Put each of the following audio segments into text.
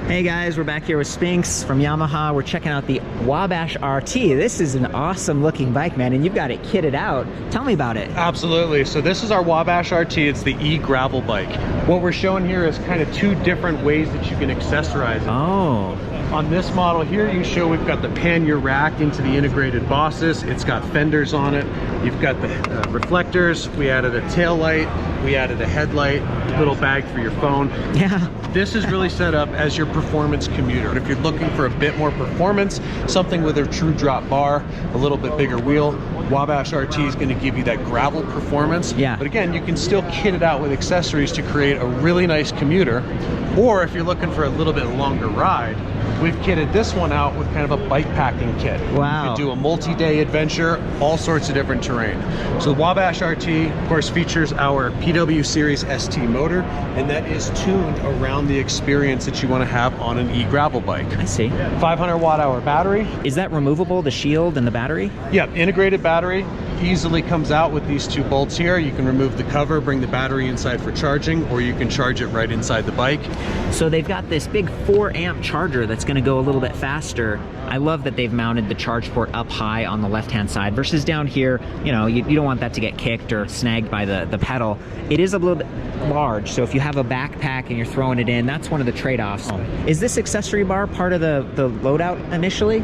Hey guys, we're back here with Spinks from Yamaha. We're checking out the Wabash RT. This is an awesome looking bike, man, and you've got it kitted out. Tell me about it. Absolutely. So this is our Wabash RT. It's the e-gravel bike. What we're showing here is kind of two different ways that you can accessorize it. Oh. On this model here, you show we've got the pannier rack into the integrated bosses. It's got fenders on it. You've got the reflectors. We added a tail light. We added a headlight, little bag for your phone. Yeah. This is really set up as your performance commuter. And if you're looking for a bit more performance, something with a true drop bar, a little bit bigger wheel, Wabash RT is going to give you that gravel performance. Yeah. But again, you can still kit it out with accessories to create a really nice commuter. Or if you're looking for a little bit longer ride, we've kitted this one out with kind of a bike packing kit. Wow. You can do a multi-day adventure, all sorts of different terrain. So the Wabash RT, of course, features our PW Series ST motor, and that is tuned around the experience that you want to have on an e-gravel bike. I see. 500 watt-hour battery. Is that removable, the shield and the battery? Yeah, integrated battery. Easily comes out with these two bolts here. You can remove the cover, bring the battery inside for charging, or you can charge it right inside the bike. So they've got this big 4-amp charger that's going to go a little bit faster. I love that they've mounted the charge port up high on the left-hand side versus down here. You know, you don't want that to get kicked or snagged by the pedal. It is a little bit large, so if you have a backpack and you're throwing it in, that's one of the trade-offs. Is this accessory bar part of the loadout initially?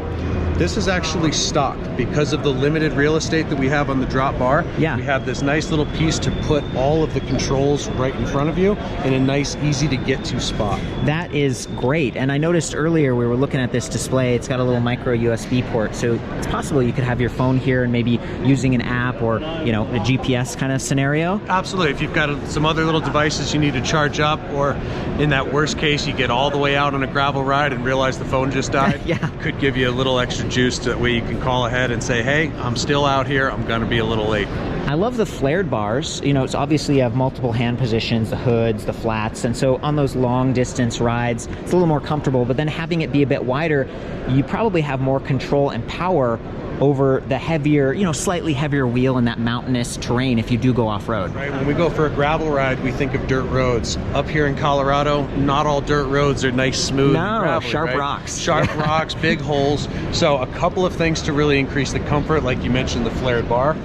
This is actually stock because of the limited real estate that we have on the drop bar. Yeah. We have this nice little piece to put all of the controls right in front of you in a nice, easy to get to spot. That is great. And I noticed earlier we were looking at this display, it's got a little micro USB port, so it's possible you could have your phone here and maybe using an app or, you know, a GPS kind of scenario. Absolutely. If you've got some other little devices you need to charge up, or in that worst case, you get all the way out on a gravel ride and realize the phone just died, Yeah. Could give you a little extra juice. That way you can call ahead and say, hey, I'm still out here, I'm gonna be a little late. I love the flared bars. You know, it's obviously you have multiple hand positions, the hoods, the flats, and so on those long distance rides, it's a little more comfortable, but then having it be a bit wider, you probably have more control and power over the heavier, you know, slightly heavier wheel in that mountainous terrain if you do go off-road. Right, when we go for a gravel ride, we think of dirt roads. Up here in Colorado, not all dirt roads are nice, smooth, and gravelly, sharp right? rocks. Sharp rocks, big holes. So a couple of things to really increase the comfort, like you mentioned, the flared bar.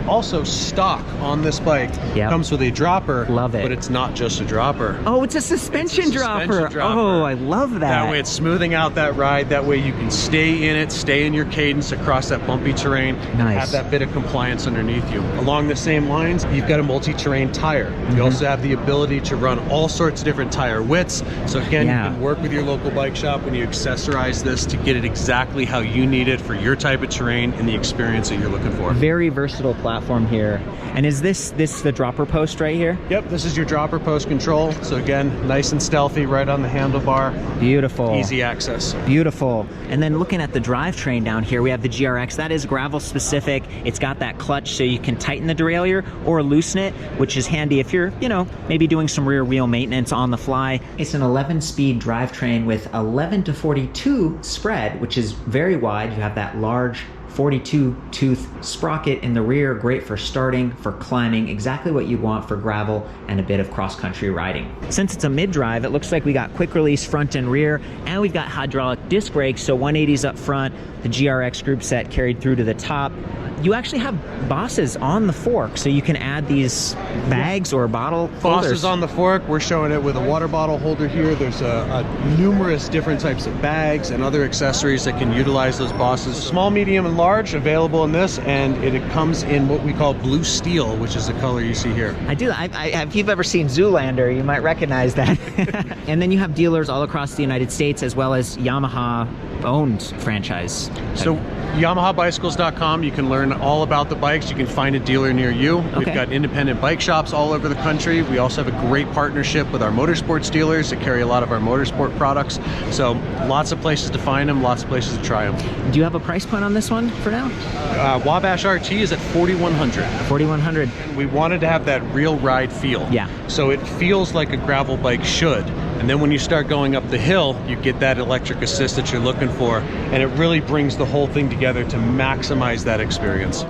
Also, stock on this bike comes with a dropper. Love it. But it's not just a dropper. Oh, it's a suspension dropper. Oh, I love that. That way it's smoothing out that ride. That way you can stay in it, stay in your cadence across that bumpy terrain, and have that bit of compliance underneath you. Along the same lines, you've got a multi-terrain tire. You also have the ability to run all sorts of different tire widths. So again, you can work with your local bike shop when you accessorize this to get it exactly how you need it for your type of terrain and the experience that you're looking for. Very versatile platform here. And is this the dropper post right here? Yep, this is your dropper post control. So again, nice and stealthy right on the handlebar. Beautiful. Easy access. Beautiful. And then looking at the drivetrain down here, we have the GRX. That is gravel specific. It's got that clutch so you can tighten the derailleur or loosen it, which is handy if you're, you know, maybe doing some rear wheel maintenance on the fly. It's an 11-speed drivetrain with 11 to 42 spread, which is very wide. You have that large 42-tooth sprocket in the rear, great for starting, for climbing, exactly what you want for gravel and a bit of cross-country riding. Since it's a mid-drive, it looks like we got quick release front and rear, and we've got hydraulic disc brakes, so 180s up front, the GRX group set carried through to the top. You actually have bosses on the fork, so you can add these bags or bottle holders. Bosses on the fork. We're showing it with a water bottle holder here. There's numerous different types of bags and other accessories that can utilize those bosses. Small, medium, and large available in this, and it comes in what we call blue steel, which is the color you see here. I do. If you've ever seen Zoolander, you might recognize that. And then you have dealers all across the United States, as well as Yamaha-owned franchise. So YamahaBicycles.com, you can learn all about the bikes. You can find a dealer near you. We've got independent bike shops all over the country. We also have a great partnership with our motorsports dealers that carry a lot of our motorsport products. So lots of places to find them, lots of places to try them. Do you have a price point on this one for now? Wabash RT is at $4,100. $4,100. We wanted to have that real ride feel. Yeah. So it feels like a gravel bike should. And then when you start going up the hill, you get that electric assist that you're looking for, and it really brings the whole thing together to maximize that experience.